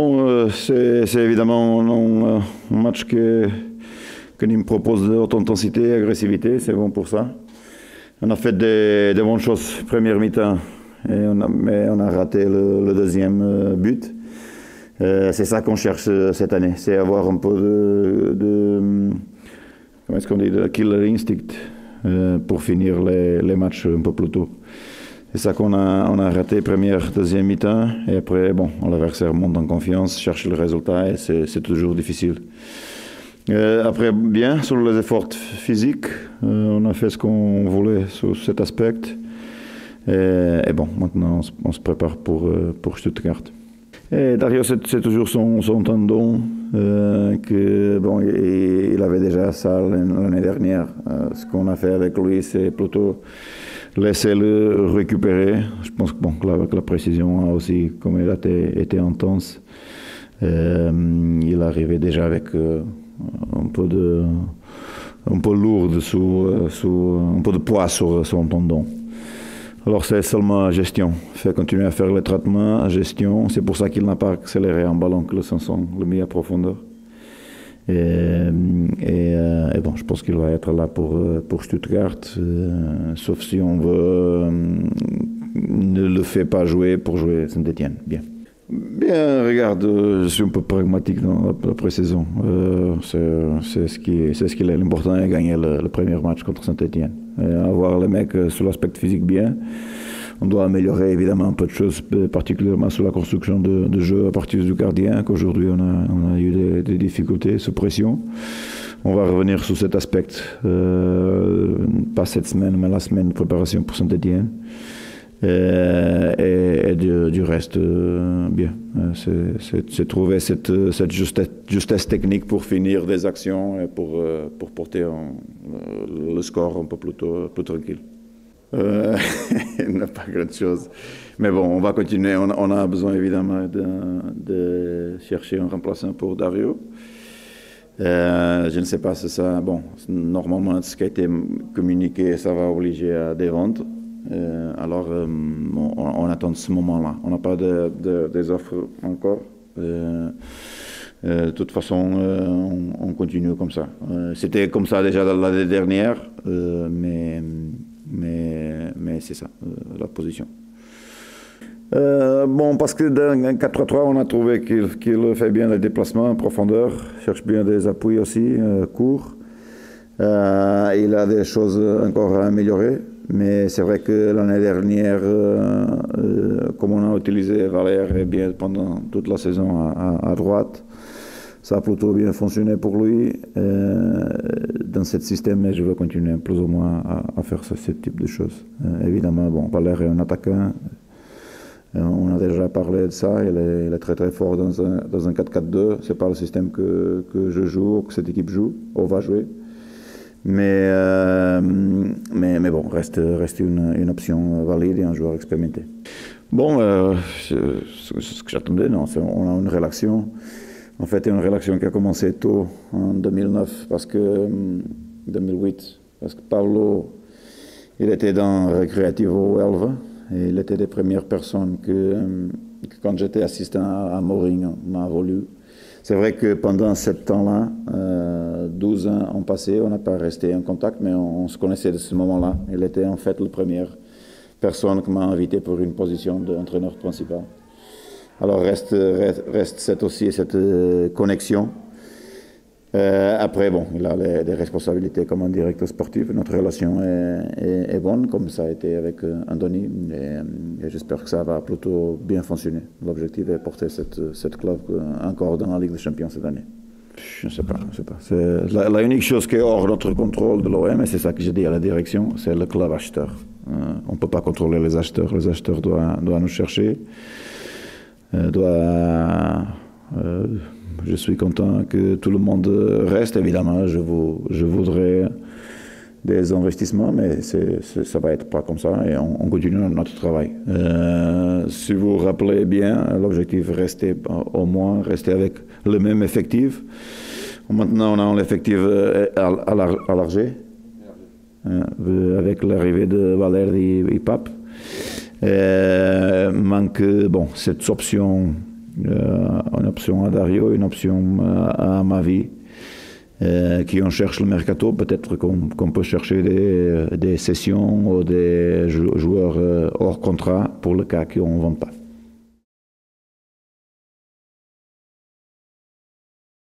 Bon, c'est évidemment un match que Nîmes propose de haute intensité et agressivité, c'est bon pour ça. On a fait des bonnes choses première mi-temps, mais on a raté le deuxième but. C'est ça qu'on cherche cette année, c'est avoir un peu comment est-ce qu'on dit, de killer instinct pour finir les matchs un peu plus tôt. C'est ça qu'on a raté première, deuxième mi-temps, et après, bon, l'adversaire monte en confiance, cherche le résultat, et c'est toujours difficile. Après, bien, sur les efforts physiques, on a fait ce qu'on voulait sur cet aspect. Et bon, maintenant, on se prépare pour Stuttgart. Et Dario, c'est toujours son tendon, que bon, il avait déjà ça l'année dernière. Ce qu'on a fait avec lui, c'est plutôt laisser le récupérer. Je pense que bon, avec la précision aussi, comme il a été intense, il arrivait déjà avec un peu lourd un peu de poids sur son tendon. Alors c'est seulement gestion. Fait continuer à faire les traitements, gestion. C'est pour ça qu'il n'a pas accéléré en ballon que le Sanson le mis à profondeur. Et bon, je pense qu'il va être là pour Stuttgart, sauf si on ne le fait pas jouer pour jouer Saint-Étienne. Bien. Bien, regarde, je suis un peu pragmatique dans la pré-saison. C'est ce qui est l'important, est gagner le premier match contre Saint-Étienne. Avoir les mecs sur l'aspect physique bien. On doit améliorer évidemment un peu de choses, particulièrement sur la construction de jeu à partir du gardien, qu'aujourd'hui on a eu des difficultés sous pression. On va revenir sur cet aspect, pas cette semaine, mais la semaine de préparation pour Saint-Étienne. Et du reste, bien. C'est trouver cette justesse technique pour finir des actions et pour porter le score un peu plus tranquille. N'a pas grand chose. Mais bon, on va continuer. On a besoin évidemment de chercher un remplaçant pour Dario. Je ne sais pas si ça. Bon, normalement, ce qui a été communiqué, ça va obliger à des ventes. Alors, on attend ce moment-là. On n'a pas des offres encore. De toute façon, on continue comme ça. C'était comme ça déjà l'année dernière, mais c'est ça, la position. Bon, parce que dans 4-3-3, on a trouvé qu'il fait bien les déplacements en profondeur, cherche bien des appuis aussi, courts. Il a des choses encore à améliorer. Mais c'est vrai que l'année dernière, comme on a utilisé Valère bien pendant toute la saison à droite, ça a plutôt bien fonctionné pour lui. Dans ce système, je veux continuer plus ou moins à faire ce type de choses. Évidemment, bon, Valère est un attaquant. On a déjà parlé de ça. Il est très très fort dans un 4-4-2. C'est pas le système que je joue, que cette équipe joue, ou va jouer. Mais bon, reste une option valide et un joueur expérimenté. Bon, ce que j'attendais, non, on a une relation. En fait, une relation qui a commencé tôt, en 2009, 2008, parce que Paulo, il était dans Recreativo Elva, et il était des premières personnes que quand j'étais assistant à Mourinho, m'a voulu. C'est vrai que pendant ce temps-là, 12 ans ont passé, on n'a pas resté en contact, mais on se connaissait de ce moment-là. Il était en fait la première personne qui m'a invité pour une position d'entraîneur principal. Alors reste cette connexion. Après, bon, il a des responsabilités comme un directeur sportif. Notre relation est bonne, comme ça a été avec Andoni, et j'espère que ça va plutôt bien fonctionner. L'objectif est de porter cette club encore dans la Ligue des Champions cette année. Je ne sais pas. C'est la unique chose qui est hors notre contrôle de l'OM, et c'est ça que j'ai dit à la direction, c'est le club acheteur. On ne peut pas contrôler les acheteurs. Les acheteurs doivent nous chercher. Je suis content que tout le monde reste, évidemment. Je voudrais des investissements, mais ça va être pas comme ça et on continue notre travail. Si vous vous rappelez bien, l'objectif restait au moins rester avec le même effectif. Maintenant, on a un effectif élargi avec l'arrivée de Valère et Pape. Manque cette option. On option à Dario, une option à Mavi, qui on cherche le mercato. Peut-être qu'on peut chercher des sessions ou des joueurs hors contrat pour le cas qu'on ne vende pas.